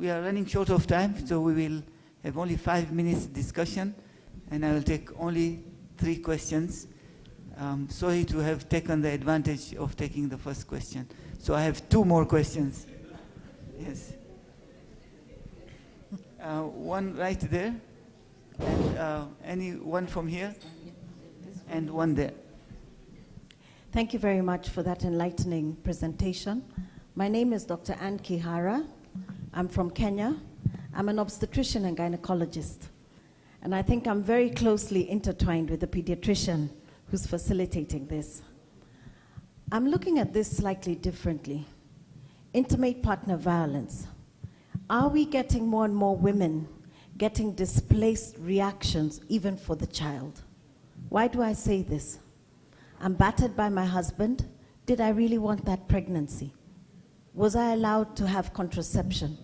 we are running short of time, so we will have only 5 minutes discussion, and I will take only 3 questions. Sorry to have taken the advantage of taking the first question. So I have 2 more questions. Yes. One right there, and one from here, and one there. Thank you very much for that enlightening presentation. My name is Dr. Ann Kihara. I'm from Kenya. I'm an obstetrician and gynecologist. And I think I'm very closely intertwined with the pediatrician who's facilitating this. I'm looking at this slightly differently. Intimate partner violence. Are we getting more and more women getting displaced reactions even for the child? Why do I say this? I'm battered by my husband. Did I really want that pregnancy? Was I allowed to have contraception?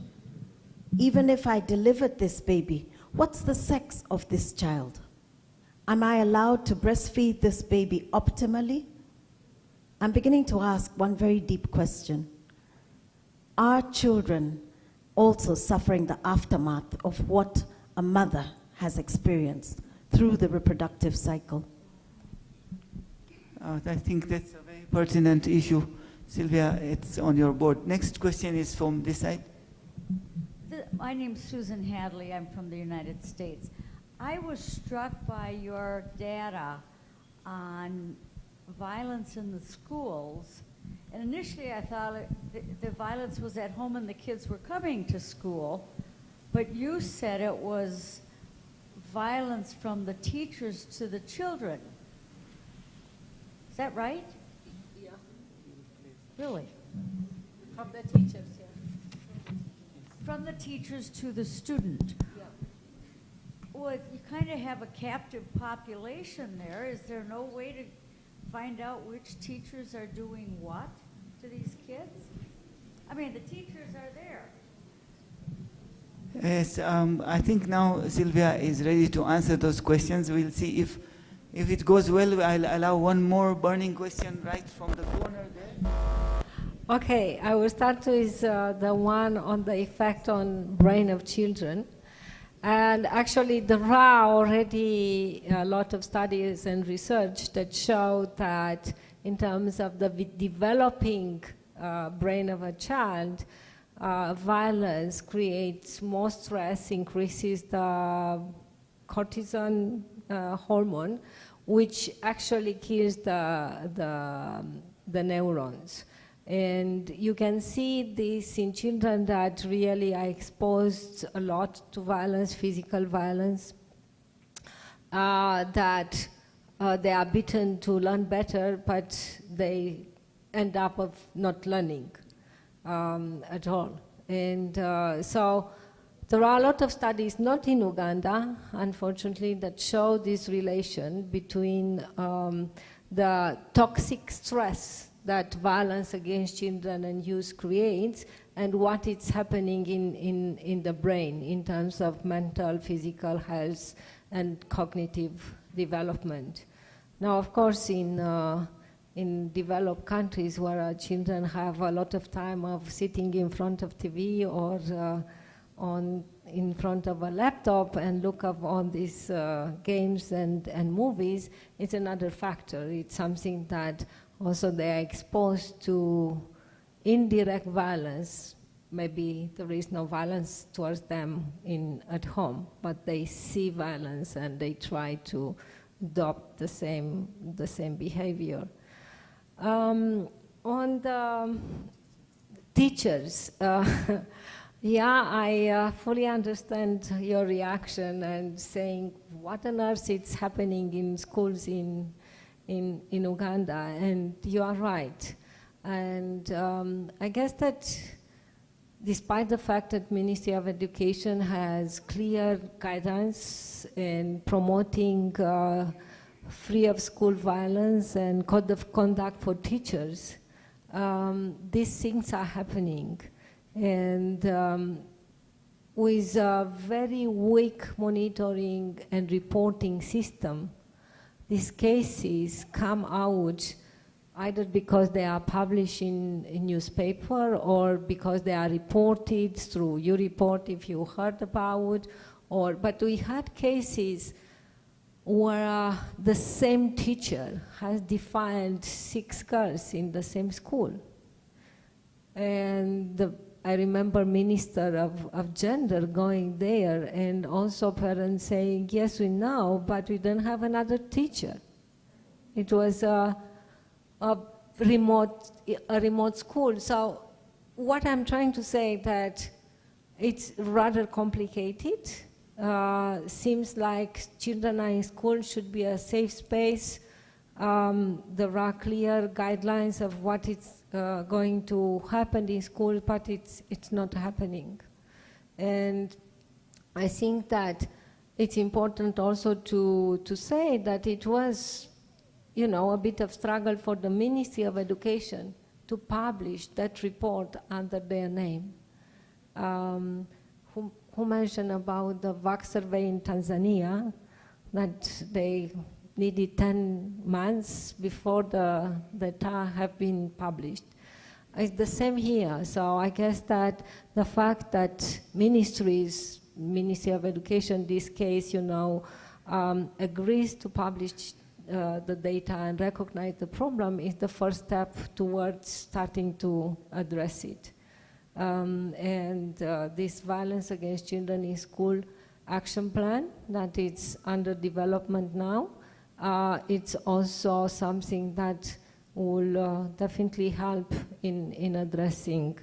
Even if I delivered this baby, what's the sex of this child? Am I allowed to breastfeed this baby optimally? I'm beginning to ask one very deep question. Are children also suffering the aftermath of what a mother has experienced through the reproductive cycle? I think that's a very pertinent issue. Sylvia, it's on your board. Next question is from this side. My name's Susan Hadley. I'm from the United States. I was struck by your data on violence in the schools. And initially I thought the violence was at home and the kids were coming to school. But you said it was violence from the teachers to the children. Is that right? Yeah. Really? From the teachers, yeah. From the teachers to the student. Yeah. Well, you kind of have a captive population there. Is there no way to find out which teachers are doing what to these kids? I mean, the teachers are there. Yes, I think now Sylvia is ready to answer those questions. We'll see if it goes well. I'll allow one more burning question right from the corner there. Okay, I will start with the one on the effect on brain of children. And actually there are already a lot of studies and research that show that in terms of the developing brain of a child, violence creates more stress, increases the cortisol hormone, which actually kills the neurons. And you can see this in children that really are exposed a lot to violence, physical violence, that they are beaten to learn better, but they end up of not learning at all. And so there are a lot of studies, not in Uganda, unfortunately, that show this relation between the toxic stress that violence against children and youth creates and what is happening in the brain in terms of mental, physical health and cognitive development. Now, of course, in developed countries where our children have a lot of time of sitting in front of TV or in front of a laptop and look up on these games and movies, it's another factor. It's something that also they are exposed to indirect violence. Maybe there is no violence towards them at home, but they see violence and they try to adopt the same behavior. On the teachers, yeah, I fully understand your reaction and saying what on earth is happening in schools in Uganda, and you are right. And I guess that despite the fact that Ministry of Education has clear guidance in promoting free of school violence and code of conduct for teachers, these things are happening. And with a very weak monitoring and reporting system, these cases come out either because they are published in newspaper or because they are reported through you report if you heard about, but we had cases where the same teacher has defined 6 girls in the same school. And I remember Minister of Gender going there, and also parents saying, yes, we know, but we don't have another teacher. It was a remote school. So what I'm trying to say that it's rather complicated. Seems like children are in school should be a safe space. There are clear guidelines of what is going to happen in school, but it's not happening. And I think that it's important also to say that it was, a bit of struggle for the Ministry of Education to publish that report under their name. Who mentioned about the VAC survey in Tanzania, that they needed 10 months before the data have been published. It's the same here. So I guess that the fact that Ministry of Education, this case, agrees to publish the data and recognize the problem is the first step towards starting to address it. This violence against children in school action plan that is under development now, it's also something that will definitely help in addressing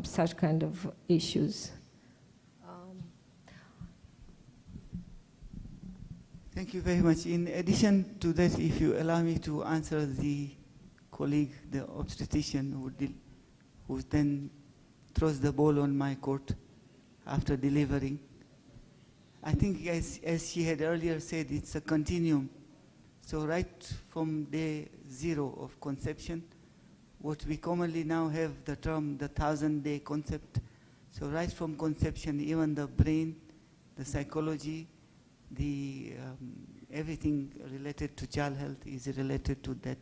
such kind of issues. Thank you very much. In addition to that, if you allow me to answer the colleague, the obstetrician, who then throws the ball on my court after delivering. I think as she had earlier said, it's a continuum. So right from day 0 of conception, what we commonly now have the term the 1,000-day concept. So right from conception, even the brain, the psychology, everything related to child health is related to that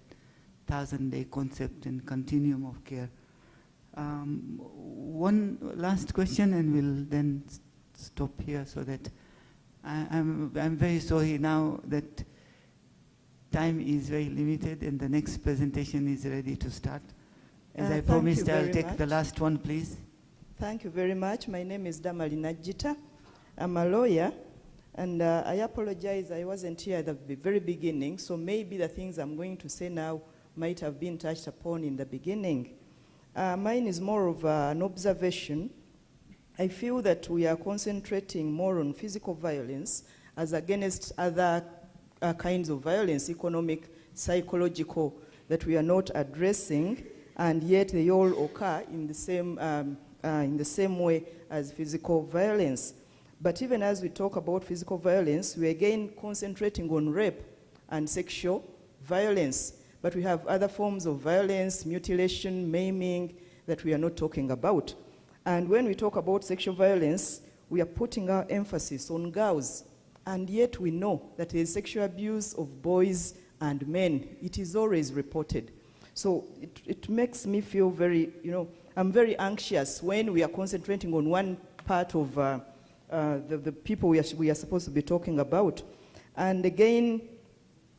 1,000-day concept and continuum of care. One last question, and we'll then stop here, so that I'm very sorry now that time is very limited and the next presentation is ready to start. As I promised, I'll take the last one, please. Thank you very much. My name is Dominic Gaeta. I'm a lawyer, and I apologize, I wasn't here at the very beginning, so maybe the things I'm going to say now might have been touched upon in the beginning. Mine is more of an observation. I feel that we are concentrating more on physical violence as against other kinds of violence, economic, psychological, that we are not addressing, and yet they all occur in the same way as physical violence. But even as we talk about physical violence, we're again concentrating on rape and sexual violence. But we have other forms of violence, mutilation, maiming, that we are not talking about. And when we talk about sexual violence, we are putting our emphasis on girls. And yet we know that there is sexual abuse of boys and men. It is always reported. So it makes me feel very, I'm very anxious when we are concentrating on one part of the people we are supposed to be talking about. And again,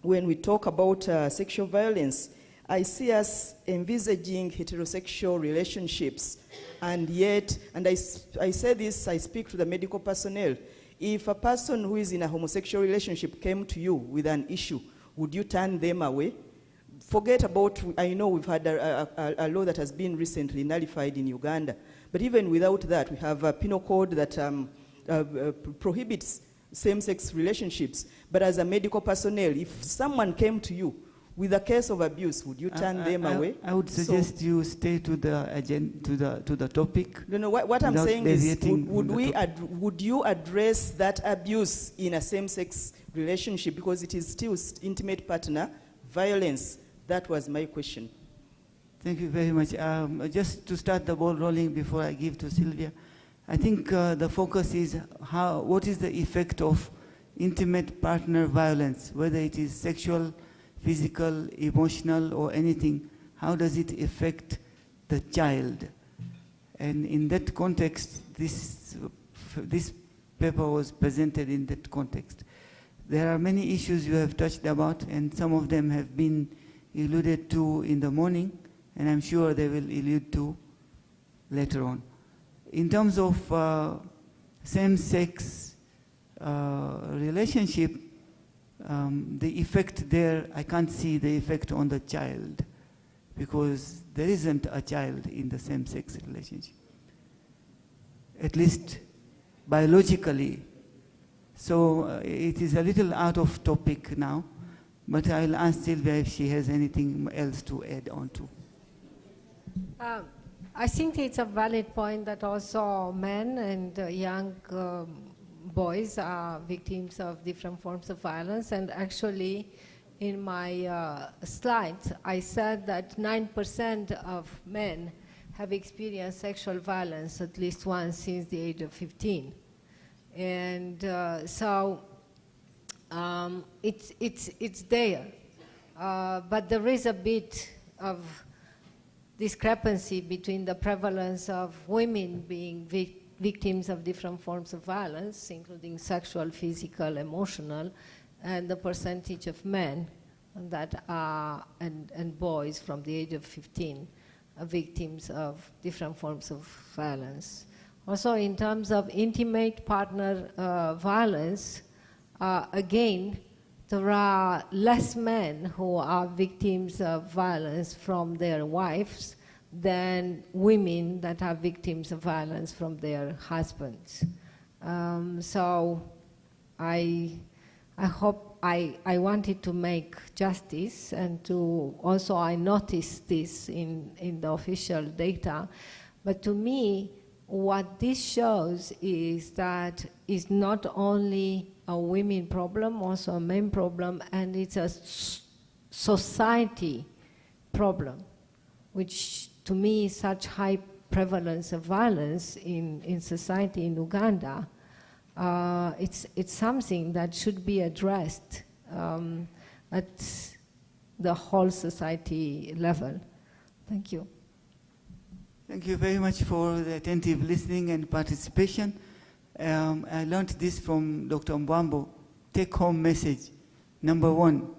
when we talk about sexual violence, I see us envisaging heterosexual relationships, and yet, and I say this, I speak to the medical personnel, if a person who is in a homosexual relationship came to you with an issue, would you turn them away? Forget about, I know we've had a law that has been recently nullified in Uganda, but even without that, we have a penal code that prohibits same-sex relationships. But as a medical personnel, if someone came to you with a case of abuse, would you turn them away? I would suggest you stay to the agenda, to the topic. No, what I'm saying is, would you address that abuse in a same-sex relationship, because it is still intimate partner violence? That was my question. Thank you very much. Just to start the ball rolling before I give to Sylvia, I think the focus is what is the effect of intimate partner violence, whether it is sexual, physical, emotional, or anything, how does it affect the child? And in that context, this paper was presented in that context. There are many issues you have touched about, and some of them have been alluded to in the morning, and I'm sure they will allude to later on. In terms of same-sex relationship, the effect there, I can't see the effect on the child, because there isn't a child in the same-sex relationship, at least biologically. So it is a little out of topic now, but I'll ask Sylvia if she has anything else to add on to. I think it's a valid point that also men and young boys are victims of different forms of violence. And actually, in my slides, I said that 9% of men have experienced sexual violence at least once since the age of 15. And so it's there. But there is a bit of discrepancy between the prevalence of women being victims of different forms of violence, including sexual, physical, emotional, and the percentage of men that are, and boys from the age of 15 are victims of different forms of violence. Also, in terms of intimate partner violence, again, there are less men who are victims of violence from their wives than women that are victims of violence from their husbands. So I hope I wanted to make justice, and to also I noticed this in the official data. But to me, what this shows is that it's not only a women problem, also a men problem, and it's a society problem, which to me is such high prevalence of violence in society in Uganda. It's something that should be addressed at the whole society level. Thank you. Thank you very much for the attentive listening and participation. I learned this from Dr. Mbwambo. Take-home message. Number one,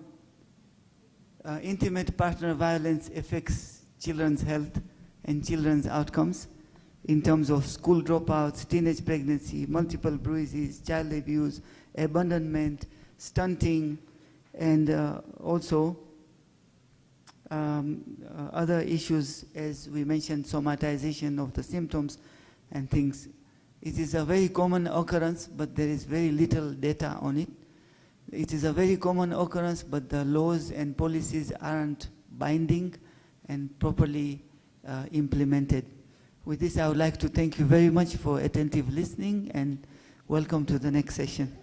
intimate partner violence affects children's health and children's outcomes in terms of school dropouts, teenage pregnancy, multiple bruises, child abuse, abandonment, stunting, and also other issues, as we mentioned, somatization of the symptoms and things. It is a very common occurrence, but there is very little data on it. It is a very common occurrence, but the laws and policies aren't binding and properly implemented. With this, I would like to thank you very much for attentive listening, and welcome to the next session.